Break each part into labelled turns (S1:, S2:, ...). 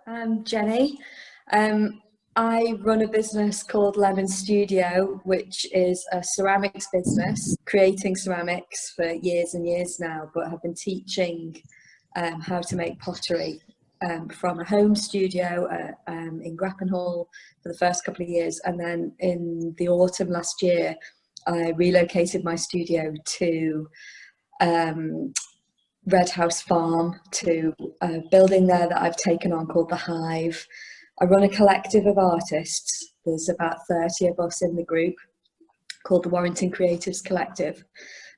S1: I'm Jenny. I run a business called Lemon Studio, which is a ceramics business, creating ceramics for years and years now, but have been teaching how to make pottery from a home studio in Grappenhall for the first couple of years. And then in the autumn last year, I relocated my studio to Red House Farm, to a building there that I've taken on called The Hive. I run a collective of artists. There's about 30 of us in the group, called the Warrington Creatives Collective.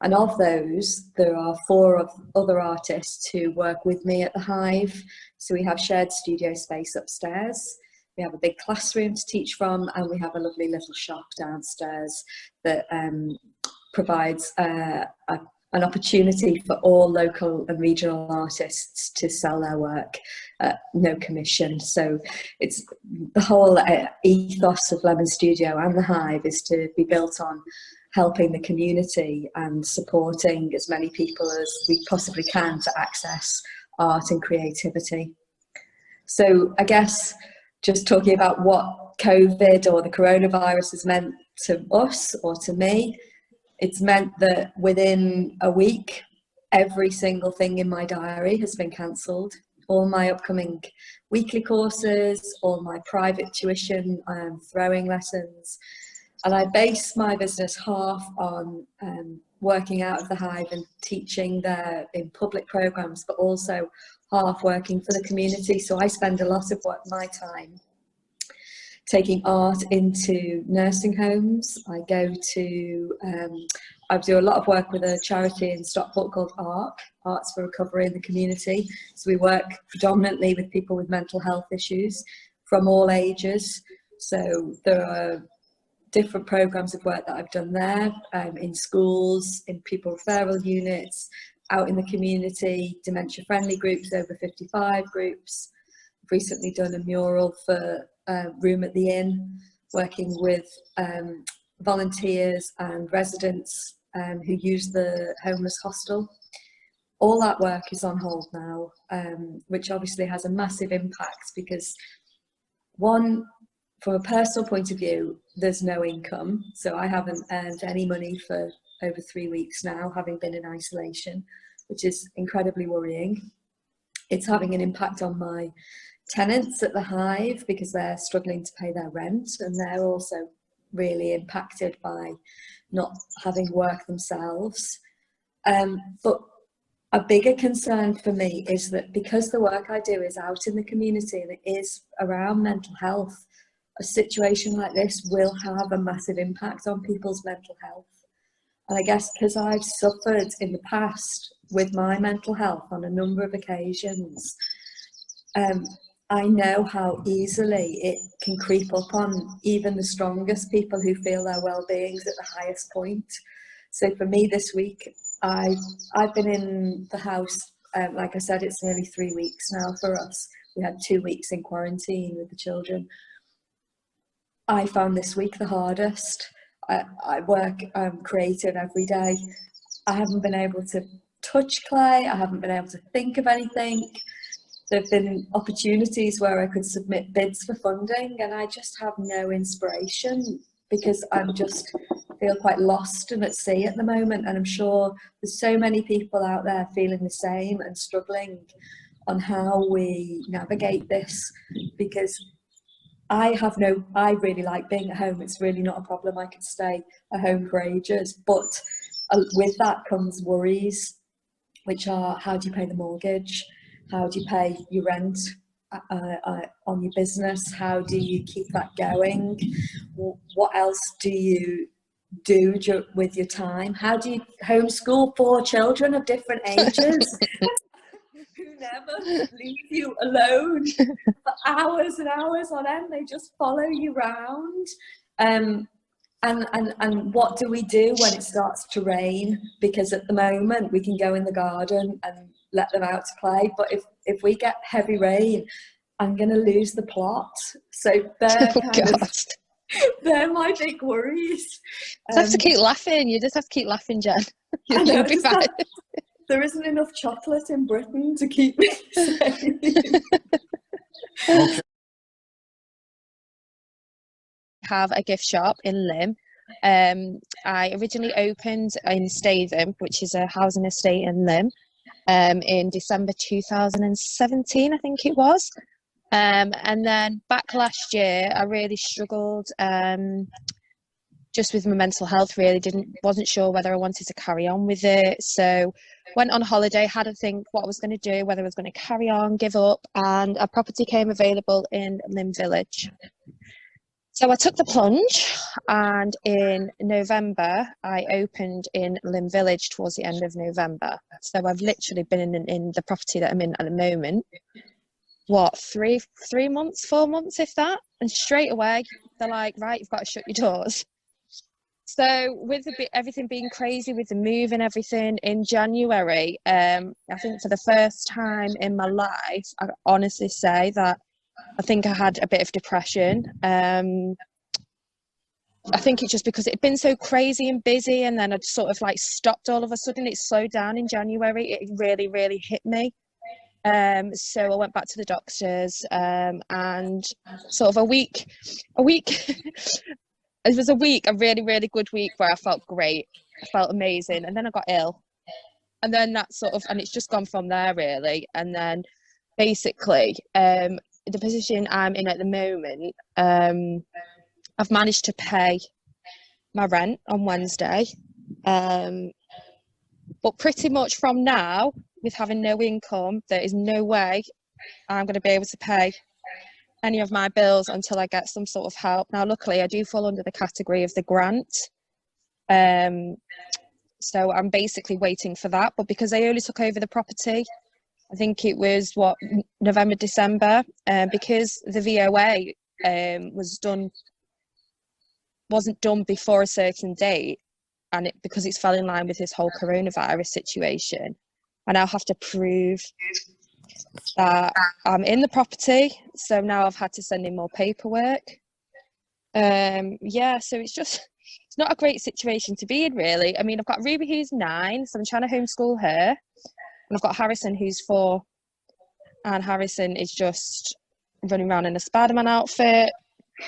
S1: And of those, there are 4 other artists who work with me at The Hive. So we have shared studio space upstairs. We have a big classroom to teach from, and we have a lovely little shop downstairs that provides an opportunity for all local and regional artists to sell their work at no commission. So it's the whole ethos of Lemon Studio and The Hive is to be built on helping the community and supporting as many people as we possibly can to access art and creativity. So I guess just talking about what COVID or the coronavirus has meant to us or to me, it's meant that within a week, every single thing in my diary has been cancelled. All my upcoming weekly courses, all my private tuition, throwing lessons. And I base my business half on working out of The Hive and teaching there in public programs, but also half working for the community. So I spend a lot of my time taking art into nursing homes. I do a lot of work with a charity in Stockport called Arts for Recovery in the Community. So we work predominantly with people with mental health issues from all ages. So there are different programs of work that I've done there, in schools, in people referral units, out in the community, dementia-friendly groups, over 55 groups. I've recently done a mural for Room at the Inn, working with volunteers and residents who use the homeless hostel. All that work is on hold now, which obviously has a massive impact because, one, from a personal point of view, there's no income. So I haven't earned any money for over 3 weeks now, having been in isolation, which is incredibly worrying. It's having an impact on my tenants at The Hive because they're struggling to pay their rent, and they're also really impacted by not having work themselves. But a bigger concern for me is that because the work I do is out in the community and it is around mental health, a situation like this will have a massive impact on people's mental health. And I guess because I've suffered in the past with my mental health on a number of occasions, I know how easily it can creep up on even the strongest people who feel their well-being is at the highest point. So for me this week, I've been in the house, like I said, it's nearly 3 weeks now for us. We had 2 weeks in quarantine with the children. I found this week the hardest. I work creative every day. I haven't been able to touch clay. I haven't been able to think of anything. There have been opportunities where I could submit bids for funding and I just have no inspiration because I'm just feel quite lost and at sea at the moment. And I'm sure there's so many people out there feeling the same and struggling on how we navigate this, because I really like being at home. It's really not a problem. I could stay at home for ages, but with that comes worries, which are, how do you pay the mortgage? How do you pay your rent on your business? How do you keep that going? What else do you do with your time? How do you homeschool 4 children of different ages who never leave you alone for hours and hours on end? They just follow you around. And what do we do when it starts to rain? Because at the moment we can go in the garden and let them out to play, but if we get heavy rain, I'm going to lose the plot. So they're my big worries.
S2: You have to keep laughing. You just have to keep laughing, Jen. You'll be fine.
S1: There isn't enough chocolate in Britain to keep me safe.
S3: Okay.
S2: Have a gift shop in Lim. I originally opened in Statham, which is a housing estate in Lim, in December 2017, I think it was. And then back last year, I really struggled just with my mental health. Really wasn't sure whether I wanted to carry on with it. So went on holiday, had to think what I was going to do, whether I was going to carry on, give up, and a property came available in Lim Village. So I took the plunge, and in November, I opened in Lim Village towards the end of November. So I've literally been in the property that I'm in at the moment, what, 3 months, 4 months, if that? And straight away, they're like, right, you've got to shut your doors. So with everything being crazy with the move and everything in January, I think for the first time in my life, I honestly say that I think I had a bit of depression. I think it's just because it had been so crazy and busy, and then I'd sort of like stopped all of a sudden. It slowed down in January. It really, really hit me. So I went back to the doctors, and sort of a week, it was a really, really good week where I felt great. I felt amazing. And then I got ill. And then and it's just gone from there really. And then basically, the position I'm in at the moment, I've managed to pay my rent on Wednesday. But pretty much from now, with having no income, there is no way I'm going to be able to pay any of my bills until I get some sort of help. Now, luckily, I do fall under the category of the grant. So I'm basically waiting for that. But because I only took over the property, I think it was, November, December, because the VOA wasn't done before a certain date, and because it's fell in line with this whole coronavirus situation, I now have to prove that I'm in the property. So now I've had to send in more paperwork. So it's not a great situation to be in, really. I mean, I've got Ruby, who's 9, so I'm trying to homeschool her. And I've got Harrison, who's 4. And Harrison is just running around in a Spider-Man outfit,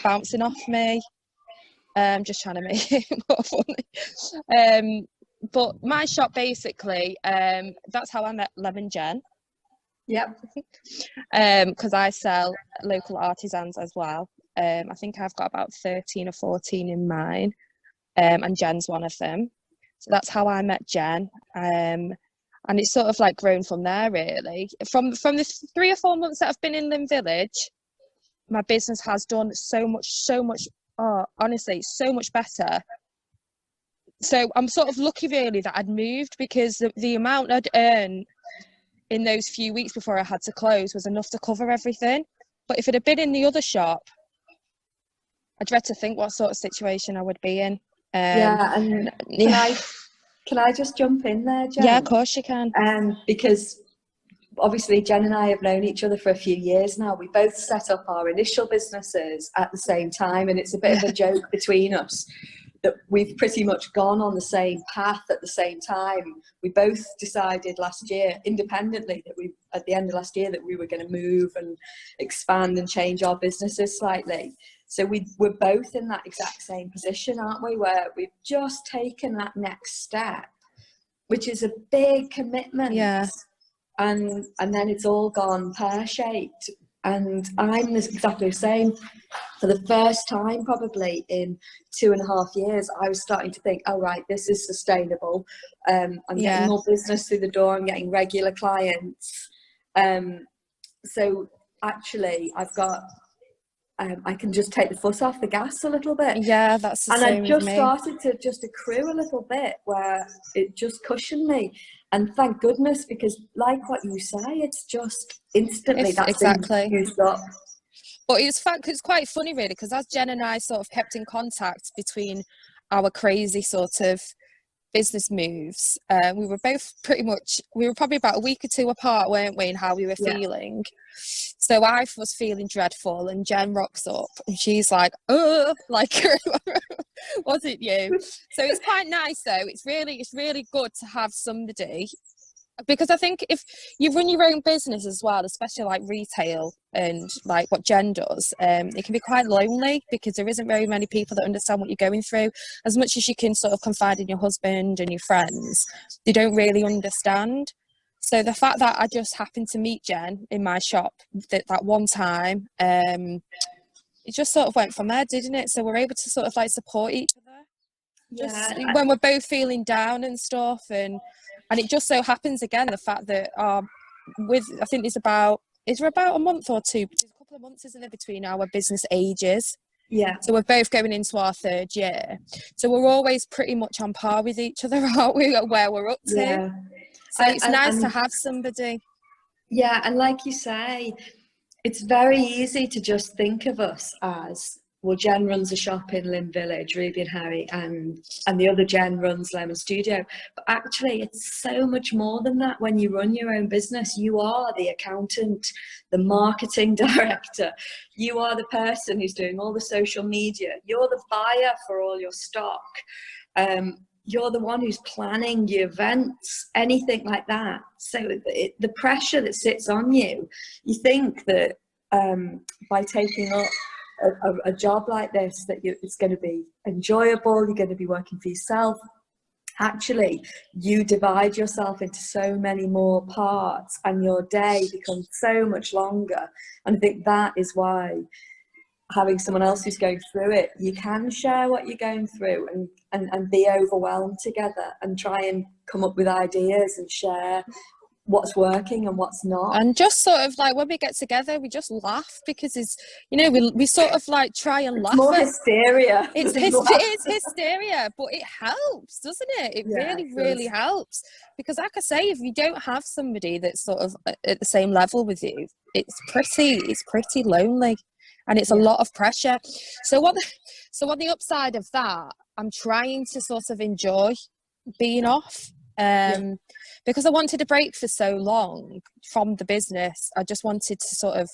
S2: bouncing off me. Just trying to make it more funny. But my shop, basically, that's how I met Lemon Jen.
S1: Yep.
S2: Because I sell local artisans as well. I think I've got about 13 or 14 in mine, and Jen's one of them. So that's how I met Jen. And it's sort of like grown from there, really. From the 3 or 4 months that I've been in Lim Village, my business has done so much, honestly, so much better. So I'm sort of lucky, really, that I'd moved, because the amount I'd earn in those few weeks before I had to close was enough to cover everything. But if it had been in the other shop, I dread to think what sort of situation I would be in.
S1: Can I just jump in there, Jen?
S2: Yeah, of course you can.
S1: Because obviously Jen and I have known each other for a few years now. We both set up our initial businesses at the same time, and it's a bit of a joke between us that we've pretty much gone on the same path at the same time. We both decided last year, independently, at the end of last year, that we were going to move and expand and change our businesses slightly. So we're both in that exact same position, aren't we? Where we've just taken that next step, which is a big commitment.
S2: Yeah.
S1: And then it's all gone pear-shaped. And I'm exactly the same. For the first time, probably in 2.5 years, I was starting to think, oh, right, this is sustainable. I'm getting more business through the door. I'm getting regular clients. So actually, I've got, I can just take the foot off the gas a little bit.
S2: Yeah, that's the same with me.
S1: And I just started to just accrue a little bit where it just cushioned me. And thank goodness, because like what you say, it's just instantly been used up.
S2: But it's quite funny, really, because as Jen and I sort of kept in contact between our crazy sort of business moves, we were probably about a week or 2 apart, weren't we, in how we were feeling. So I was feeling dreadful, and Jen rocks up and she's like, oh, like, was it you? So it's quite nice, though. It's really good to have somebody Because I think if you run your own business as well, especially like retail and like what Jen does, it can be quite lonely because there isn't very many people that understand what you're going through. As much as you can sort of confide in your husband and your friends, they don't really understand. So the fact that I just happened to meet Jen in my shop that one time, it just sort of went from there, didn't it? So we're able to sort of like support each other. Just when we're both feeling down and stuff, and it just so happens again the fact that I think is there about a month or two, there's a couple of months, isn't there, between our business ages?
S1: Yeah.
S2: So we're both going into our 3rd year, so we're always pretty much on par with each other, aren't we, at where we're up to?
S1: Yeah.
S2: So it's nice to have somebody.
S1: Yeah, and like you say, it's very easy to just think of us as, well, Jen runs a shop in Lynn Village, Ruby&Harry, and the other Jen runs Lemon Studio. But actually, it's so much more than that. When you run your own business, you are the accountant, the marketing director. You are the person who's doing all the social media. You're the buyer for all your stock. You're the one who's planning your events, anything like that. So the pressure that sits on you, you think that by taking up a job like this, that it's going to be enjoyable, you're going to be working for yourself. Actually, you divide yourself into so many more parts and your day becomes so much longer. And I think that is why having someone else who's going through it, you can share what you're going through and be overwhelmed together and try and come up with ideas and share what's working and what's not.
S2: And just sort of like when we get together, we just laugh because it's, you know, we sort of like try and laugh.
S1: More hysteria.
S2: It's hysteria, but it helps, doesn't it? It really helps. Because like I say, if you don't have somebody that's sort of at the same level with you, it's pretty lonely. And it's a lot of pressure. So on the upside of that, I'm trying to sort of enjoy being off. Because I wanted a break for so long from the business. I just wanted to sort of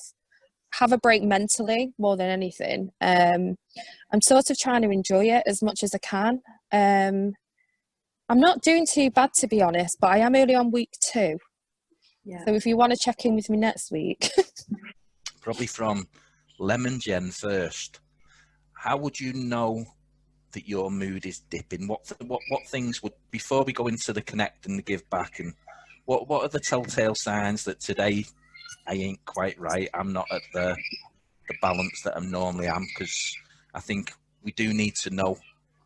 S2: have a break mentally more than anything. I'm sort of trying to enjoy it as much as I can. I'm not doing too bad, to be honest, but I am only on week 2. Yeah. So if you want to check in with me next week.
S3: Probably from Lemon Jen first. How would you know that your mood is dipping? What things would, before we go into the connect and the give back, and what are the telltale signs that today I ain't quite right, I'm not at the balance that I normally am? Because I think we do need to know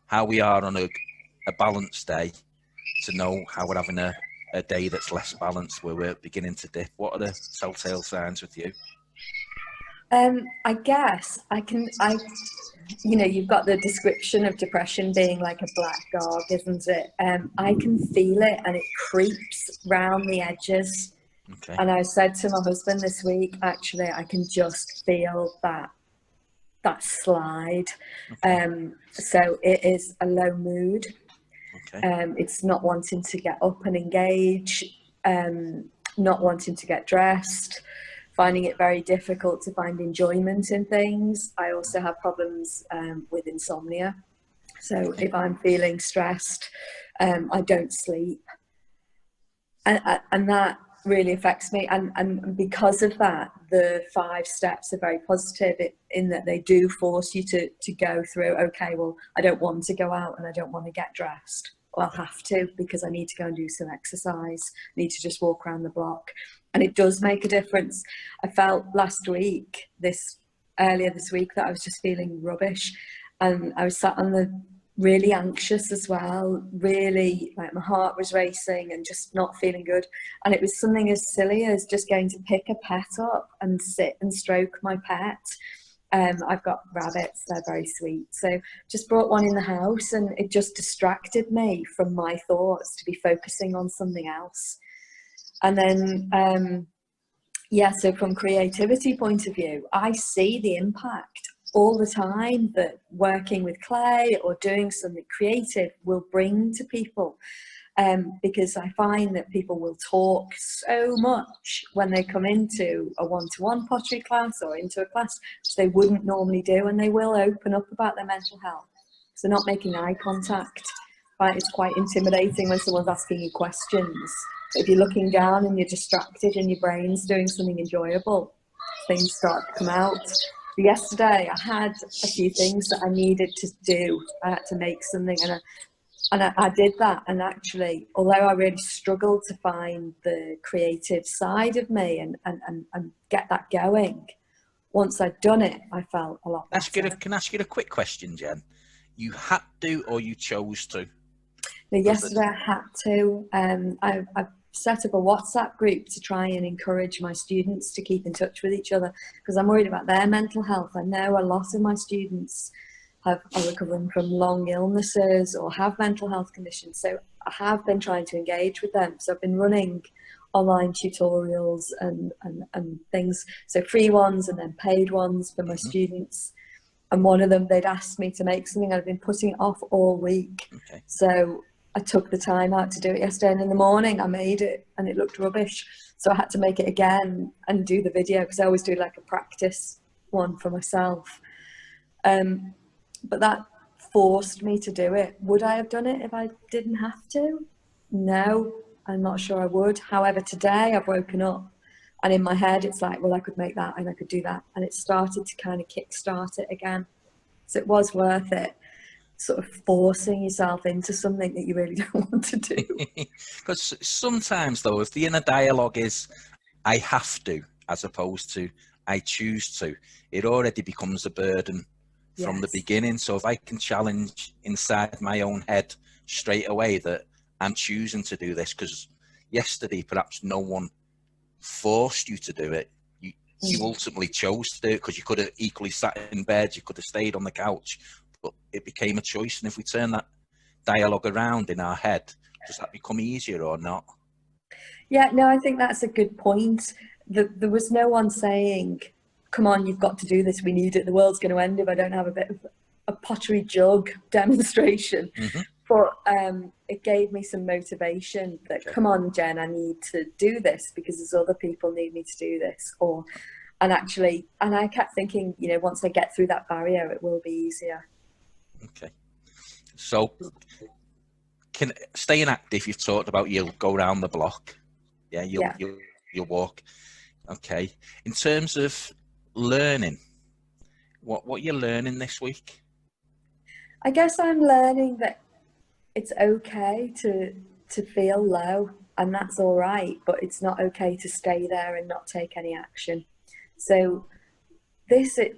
S3: how we are on a balanced day to know how we're having a day that's less balanced, where we're beginning to dip. What are the telltale signs with you?
S1: I guess you know, you've got the description of depression being like a black dog, isn't it? I can feel it and it creeps round the edges. Okay. And I said to my husband this week, actually, I can just feel that slide. Okay. So it is a low mood. Okay. It's not wanting to get up and engage, not wanting to get dressed, finding it very difficult to find enjoyment in things. I also have problems with insomnia. So if I'm feeling stressed, I don't sleep. And that really affects me. And because of that, the 5 steps are very positive in that they do force you to go through, okay, well, I don't want to go out and I don't want to get dressed. Well, I'll have to, because I need to go and do some exercise. I need to just walk around the block. And it does make a difference. I felt earlier this week that I was just feeling rubbish. And I was sat on the really anxious as well, really, like my heart was racing and just not feeling good. And it was something as silly as just going to pick a pet up and sit and stroke my pet. I've got rabbits, they're very sweet. So just brought one in the house and it just distracted me from my thoughts to be focusing on something else. And then, so from creativity point of view, I see the impact all the time that working with clay or doing something creative will bring to people. Because I find that people will talk so much when they come into a one-to-one pottery class or into a class which they wouldn't normally do, and they will open up about their mental health. So not making eye contact, it's quite intimidating when someone's asking you questions. But if you're looking down and you're distracted and your brain's doing something enjoyable, things start to come out. Yesterday, I had a few things that I needed to do. I had to make something, and I did that. And actually, although I really struggled to find the creative side of me and get that going, once I'd done it, I felt a lot better.
S3: Can I ask you a quick question, Jen? You had to, or you chose to?
S1: Now, yesterday I had to. I've set up a WhatsApp group to try and encourage my students to keep in touch with each other, because I'm worried about their mental health. I know a lot of my students are recovering from long illnesses or have mental health conditions, so I have been trying to engage with them. So I've been running online tutorials and things, so free ones and then paid ones for my students. And one of them, they'd asked me to make something. I'd been putting it off all week.
S3: Okay.
S1: So I took the time out to do it yesterday, and in the morning I made it and it looked rubbish. So I had to make it again and do the video, because I always do like a practice one for myself. But that forced me to do it. Would I have done it if I didn't have to? No, I'm not sure I would. However, today I've woken up and in my head it's like, well, I could make that and I could do that. And it started to kind of kickstart it again. So it was worth it, sort of forcing yourself into something that you really don't want to do.
S3: Because sometimes, though, if the inner dialogue is, I have to, as opposed to, I choose to, it already becomes a burden from the beginning. So if I can challenge inside my own head straight away that I'm choosing to do this, because yesterday perhaps no one forced you to do it. You ultimately chose to do it because you could have equally sat in bed, you could have stayed on the couch, but it became a choice. And if we turn that dialogue around in our head, does that become easier or not?
S1: Yeah, no, I think that's a good point. There was no one saying, come on, you've got to do this, we need it, the world's going to end if I don't have a bit of a pottery jug demonstration. But it gave me some motivation that, come on, Jen, I need to do this because there's other people need me to do this. And I kept thinking, you know, once I get through that barrier, it will be easier. Okay.
S3: So, staying active, you've talked about, you'll go around the block. Yeah, you'll walk. Okay. In terms of learning, what you're learning this week?
S1: I guess I'm learning that it's okay to feel low, and that's all right, but it's not okay to stay there and not take any action. So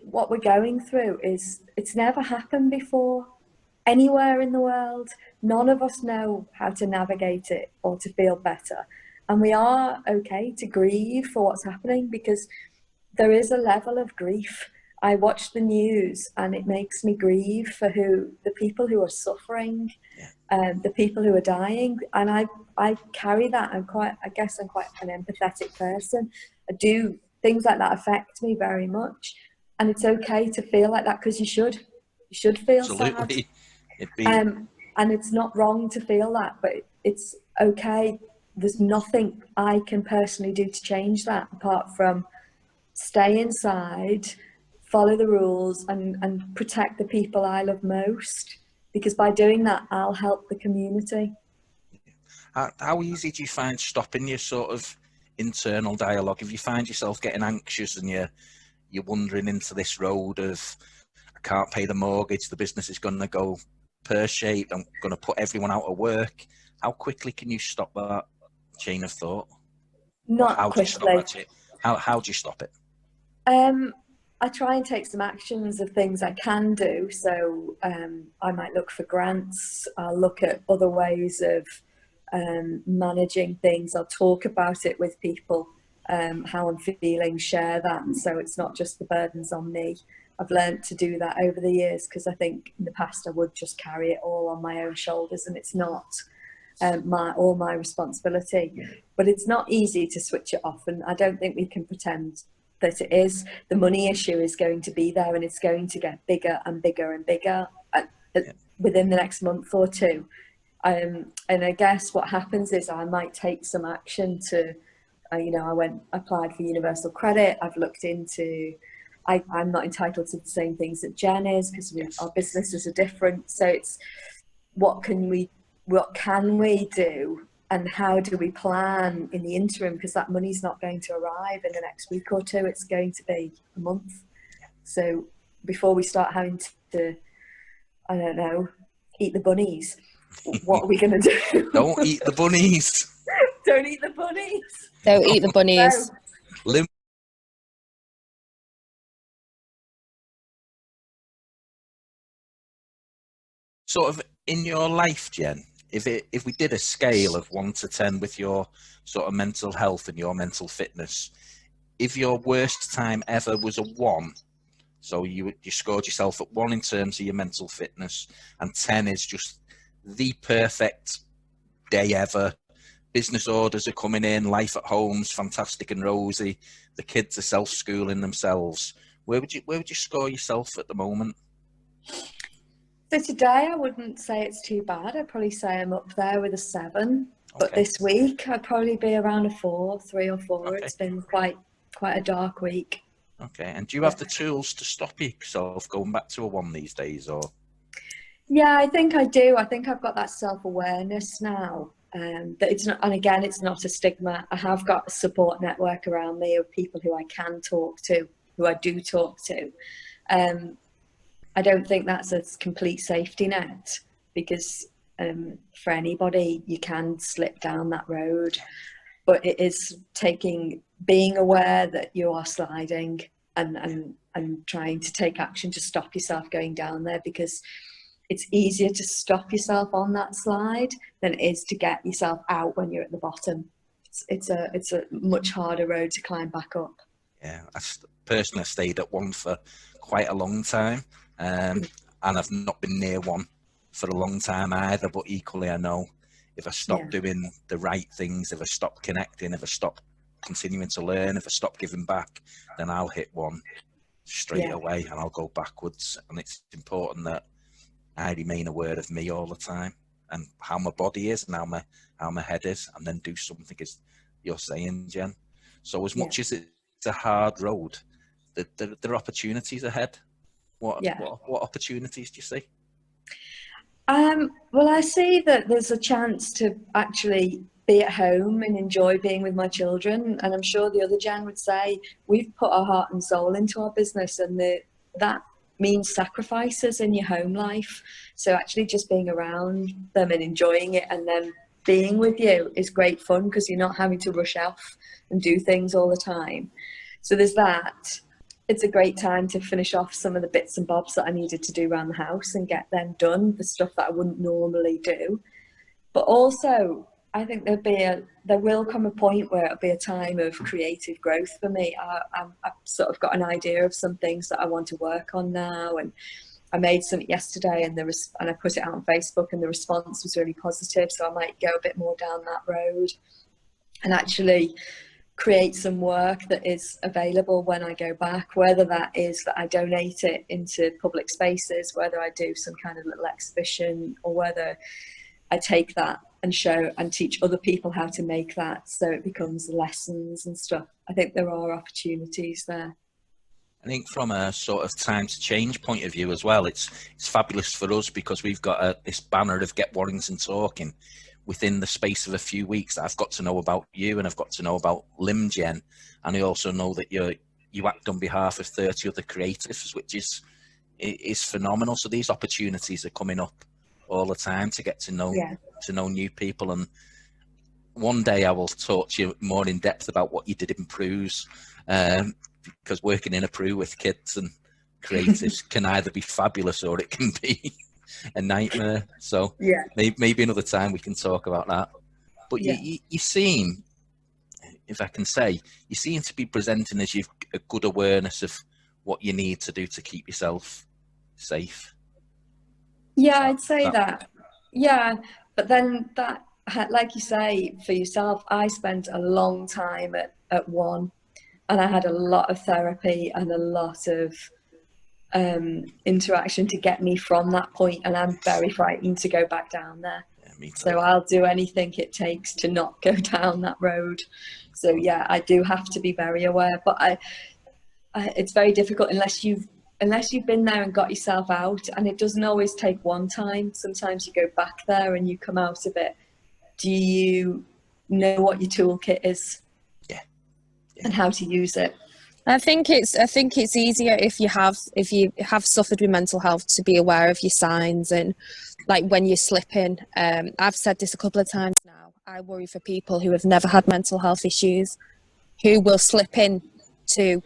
S1: what we're going through it's never happened before anywhere in the world. None of us know how to navigate it or to feel better. And we are okay to grieve for what's happening, because there is a level of grief. I watch the news and it makes me grieve for the people who are suffering, the people who are dying. And I carry that. I guess I'm quite an empathetic person. Things like that affect me very much. And it's okay to feel like that, because you should feel
S3: Absolutely.
S1: sad. And it's not wrong to feel that, but it's okay. There's nothing I can personally do to change that apart from stay inside, follow the rules, and protect the people I love most, because by doing that, I'll help the community.
S3: How easy do you find stopping your sort of internal dialogue? If you find yourself getting anxious and you're wandering into this road of, I can't pay the mortgage, the business is going to go pear-shaped, I'm going to put everyone out of work, how quickly can you stop that chain of thought?
S1: Not quickly.
S3: How do you stop it?
S1: I try and take some actions of things I can do. So I might look for grants. I'll look at other ways of managing things. I'll talk about it with people, how I'm feeling, share that. So it's not just the burdens on me. I've learned to do that over the years, because I think in the past I would just carry it all on my own shoulders, and it's not all my responsibility. But it's not easy to switch it off, and I don't think we can pretend that it is. The money issue is going to be there, and it's going to get bigger and bigger and bigger within the next month or two. And I guess what happens is I might take some action to, I applied for universal credit. I've looked into, I'm not entitled to the same things that Jen is, because our businesses are different. So it's, what can we what can we do and how do we plan in the interim, because that money's not going to arrive in the next week or two, it's going to be a month. So before we start having to, I don't know, eat the bunnies, what are we going to do?
S3: Don't eat the bunnies.
S1: Don't eat the bunnies.
S2: Don't eat the bunnies.
S3: Lim- Sort of in your life, Jen, if we did a scale of 1 to 10 with your sort of mental health and your mental fitness, if your worst time ever was a 1, so you scored yourself at 1 in terms of your mental fitness, and 10 is just the perfect day ever. Business orders are coming in, life at home's fantastic and rosy, the kids are self-schooling themselves. Where would you score yourself at the moment?
S1: So today I wouldn't say it's too bad. I'd probably say I'm up there with a 7. But
S3: Okay.
S1: this week I'd probably be around a 4, 3 or 4.
S3: Okay.
S1: It's been quite a dark week.
S3: Okay, and do you have the tools to stop yourself going back to a 1 these days, or?
S1: Yeah, I think I do. I think I've got that self-awareness now. That it's not, and again, it's not a stigma. I have got a support network around me of people who I can talk to, who I do talk to. I don't think that's a complete safety net, because for anybody you can slip down that road, but it is being aware that you are sliding and trying to take action to stop yourself going down there, because it's easier to stop yourself on that slide than it is to get yourself out when you're at the bottom. It's a much harder road to climb back up.
S3: Yeah, I personally stayed at 1 for quite a long time, and I've not been near 1 for a long time either, but equally I know if I stop doing the right things, if I stop connecting, if I stop continuing to learn, if I stop giving back, then I'll hit 1 straight away and I'll go backwards. And it's important that I remain aware of me all the time and how my body is and how my head is, and then do something, as you're saying, Jen. So as much as it's a hard road, there are opportunities ahead. What opportunities do you see?
S1: Well, I see that there's a chance to actually be at home and enjoy being with my children, and I'm sure the other Jen would say we've put our heart and soul into our business, and that means sacrifices in your home life. So actually just being around them and enjoying it and them being with you is great fun, because you're not having to rush off and do things all the time. So there's that. It's a great time to finish off some of the bits and bobs that I needed to do around the house and get them done, the stuff that I wouldn't normally do. But also, I think there will come a point where it'll be a time of creative growth for me. I've sort of got an idea of some things that I want to work on now, and I made something yesterday and I put it out on Facebook and the response was really positive, so I might go a bit more down that road and actually create some work that is available when I go back, whether that is that I donate it into public spaces, whether I do some kind of little exhibition, or whether I take that and show and teach other people how to make that so it becomes lessons and stuff. I think there are opportunities there.
S3: I think from a sort of time to change point of view as well, it's fabulous for us because we've got this banner of Get Warrington Talking. Within the space of a few weeks, I've got to know about you and I've got to know about Lim Jen, and I also know that you act on behalf of 30 other creatives, which is phenomenal. So these opportunities are coming up all the time to get to know new people, and one day I will talk to you more in depth about what you did in Prues, because working in a Prue with kids and creatives can either be fabulous or it can be a nightmare. So maybe another time we can talk about that. But you seem, if I can say, you seem to be presenting as you've a good awareness of what you need to do to keep yourself safe.
S1: Yeah, I'd say that. Yeah, but then that, like you say, for yourself, I spent a long time at one, and I had a lot of therapy and a lot of interaction to get me from that point, and I'm very frightened to go back down there. Yeah, me too. So I'll do anything it takes to not go down that road. So yeah, I do have to be very aware, but it's very difficult unless you've unless you've been there and got yourself out, and it doesn't always take one time, sometimes you go back there and you come out of it, do you know what your toolkit is?
S3: Yeah.
S1: And how to use it?
S2: I think it's easier if you have suffered with mental health to be aware of your signs, and like when you're slipping. I've said this a couple of times now. I worry for people who have never had mental health issues, who will slip in to,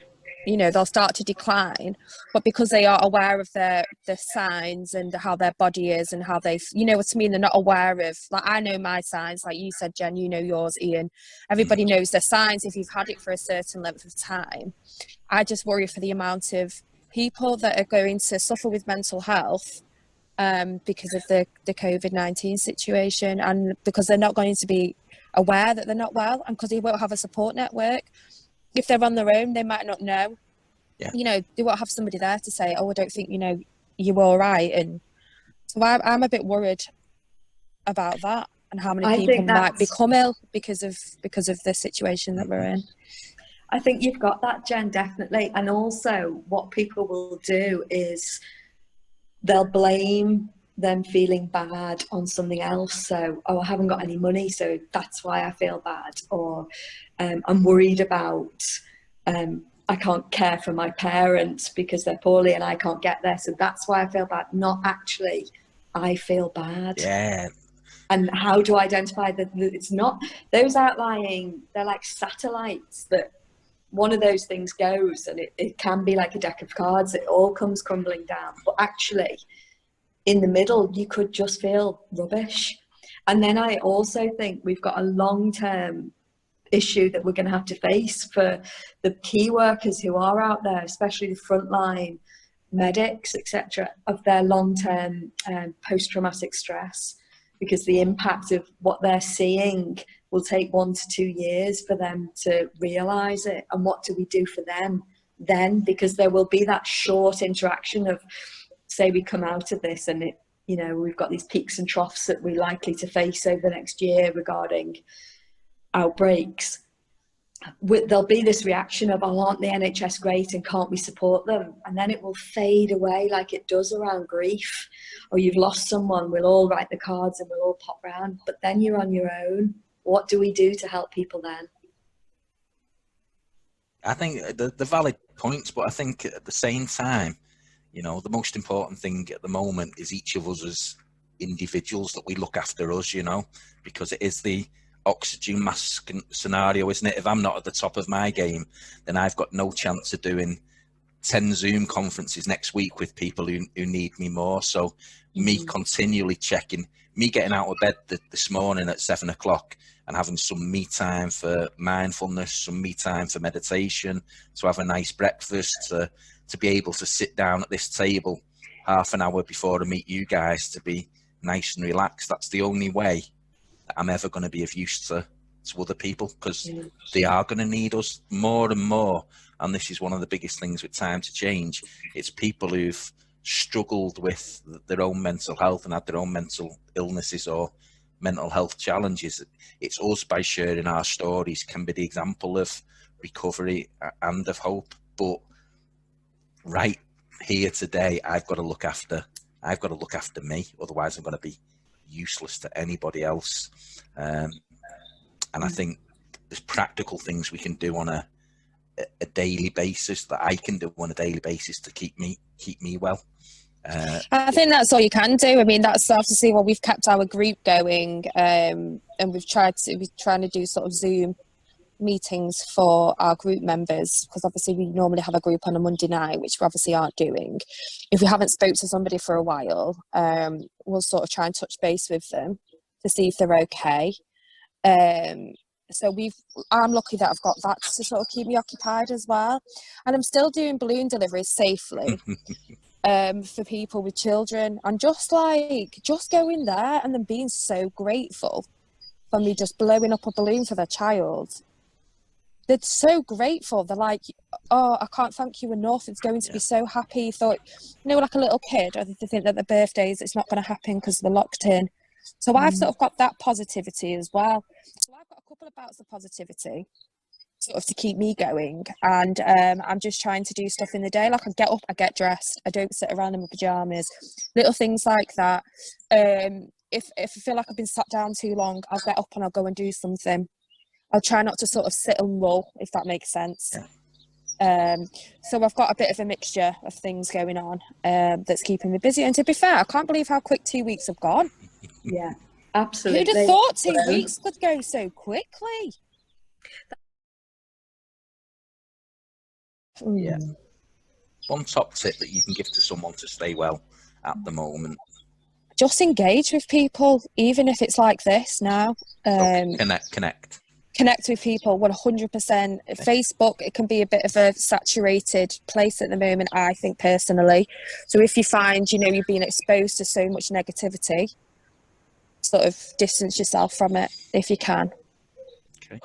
S2: they'll start to decline, but because they are aware of the signs and how their body is and how they, what I mean, they're not aware of, like, I know my signs, like you said, Jen, you know yours, Ian. Everybody knows their signs if you've had it for a certain length of time. I just worry for the amount of people that are going to suffer with mental health because of the COVID-19 situation, and because they're not going to be aware that they're not well, and because they won't have a support network. If they're on their own, they might not know.
S3: Yeah.
S2: They won't have somebody there to say, "Oh, I don't think you're all right." And so I'm a bit worried about that, and how many people might become ill because of the situation that we're in.
S1: I think you've got that, Jen, definitely. And also, what people will do is they'll blame them feeling bad on something else. So, oh, I haven't got any money, so that's why I feel bad. Or I'm worried about, I can't care for my parents because they're poorly and I can't get there, so that's why I feel bad. Not actually, I feel bad.
S3: Yeah.
S1: And how do I identify that it's not those outlying, they're like satellites that one of those things goes, and it can be like a deck of cards, it all comes crumbling down. But actually, in the middle, you could just feel rubbish. And then I also think we've got a long-term issue that we're going to have to face for the key workers who are out there, especially the frontline medics, etc., of their long-term post-traumatic stress, because the impact of what they're seeing will take 1 to 2 years for them to realise it. And what do we do for them then? Because there will be that short interaction of, say we come out of this and we've got these peaks and troughs that we're likely to face over the next year regarding outbreaks. There'll be this reaction of, oh, aren't the NHS great and can't we support them? And then it will fade away like it does around grief, or you've lost someone, we'll all write the cards and we'll all pop round, but then you're on your own. What do we do to help people then?
S3: I think the valid points, but I think at the same time, the most important thing at the moment is each of us as individuals, that we look after us, because it is the oxygen mask scenario, isn't it? If I'm not at the top of my game, then I've got no chance of doing 10 Zoom conferences next week with people who need me more. So me continually checking, me getting out of bed this morning at 7 o'clock and having some me time for mindfulness, some me time for meditation, to have a nice breakfast, to be able to sit down at this table half an hour before I meet you guys, to be nice and relaxed. That's the only way that I'm ever going to be of use to other people, because they are going to need us more and more. And this is one of the biggest things with time to change. It's people who've struggled with their own mental health and had their own mental illnesses or mental health challenges. It's us, by sharing our stories, can be the example of recovery and of hope. But right here today, I've got to look after me, otherwise I'm going to be useless to anybody else. And I think there's practical things we can do on a daily basis, that I can do on a daily basis, to keep me well.
S2: I think that's all you can do. I mean, that's obviously what we've kept our group going, and we're trying to do sort of Zoom meetings for our group members, because obviously we normally have a group on a Monday night, which we obviously aren't doing. If we haven't spoke to somebody for a while, we'll sort of try and touch base with them to see if they're okay. So I'm lucky that I've got that to sort of keep me occupied as well, and I'm still doing balloon deliveries safely for people with children, and just going there and them being so grateful for me just blowing up a balloon for their child. They're so grateful. They're like, oh, I can't thank you enough. It's going to be so happy. Thought, like a little kid, or they think that their birthdays, it's not going to happen because they're locked in. So I've sort of got that positivity as well. So I've got a couple of bouts of positivity. sort of to keep me going. And I'm just trying to do stuff in the day. Like I get up, I get dressed, I don't sit around in my pajamas, little things like that. If I feel like I've been sat down too long, I'll get up and I'll go and do something. I'll try not to sort of sit and lull, if that makes sense.
S3: Yeah.
S2: So I've got a bit of a mixture of things going on that's keeping me busy. And to be fair, I can't believe how quick 2 weeks have gone.
S1: Yeah, absolutely.
S2: Who'd have thought 2 weeks could go so quickly?
S3: Yeah. One top tip that you can give to someone to stay well at the moment.
S2: Just engage with people, even if it's like this now. Connect with people 100%. Facebook, it can be a bit of a saturated place at the moment, I think personally. So if you find, you know, you've been exposed to so much negativity, sort of distance yourself from it if you can.
S3: Okay.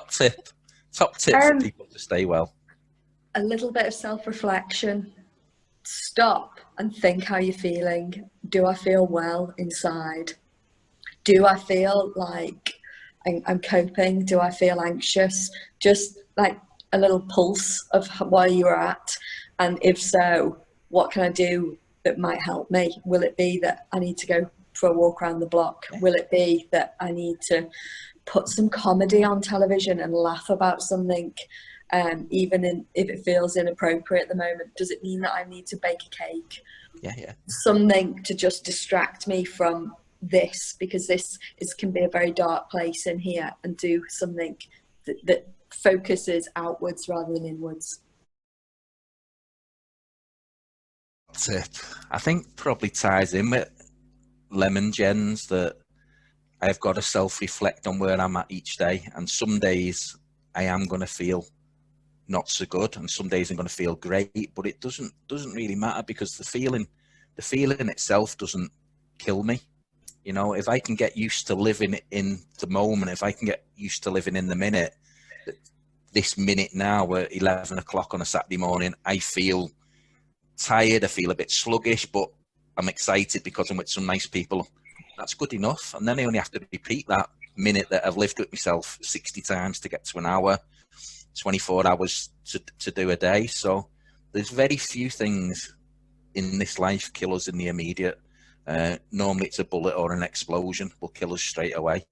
S3: Top tip for people to stay well.
S1: A little bit of self-reflection. Stop and think how you're feeling. Do I feel well inside? Do I feel like I'm coping? Do I feel anxious? Just like a little pulse of where you're at. And if so, what can I do that might help me? Will it be that I need to go for a walk around the block? Will it be that I need to put some comedy on television and laugh about something? Even if it feels inappropriate at the moment, does it mean that I need to bake a cake?
S3: Yeah.
S1: Something to just distract me from this, because this can be a very dark place in here, and do something that focuses outwards rather than inwards.
S3: Tip, I think probably ties in with Lemon Jens, that I've got to self-reflect on where I'm at each day, and some days I am going to feel not so good, and some days I'm going to feel great, but it doesn't really matter, because the feeling itself doesn't kill me. You know, if I can get used to living in the moment, if I can get used to living in the minute, this minute now at 11 o'clock on a Saturday morning, I feel tired, I feel a bit sluggish, but I'm excited because I'm with some nice people. That's good enough. And then I only have to repeat that minute that I've lived with myself 60 times to get to an hour, 24 hours to do a day. So there's very few things in this life kill us in the immediate. Normally it's a bullet or an explosion will kill us straight away.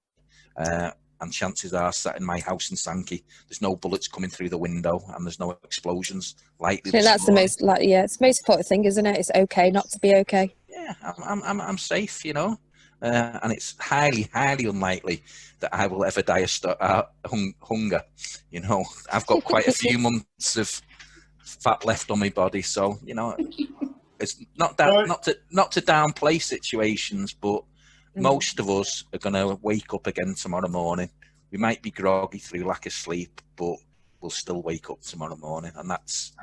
S3: And chances are, sat in my house in Sankey, there's no bullets coming through the window and there's no explosions likely.
S2: I think that's the most, it's the most important thing, isn't it? It's okay not to be okay.
S3: Yeah, I'm safe, you know. And it's highly unlikely that I will ever die of hunger. You know, I've got quite a few months of fat left on my body, so you know, it's not to downplay situations, but most of us are going to wake up again tomorrow morning. We might be groggy through lack of sleep, but we'll still wake up tomorrow morning, and that's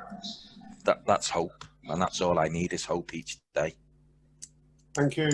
S3: hope, and that's all I need is hope each day.
S4: Thank you.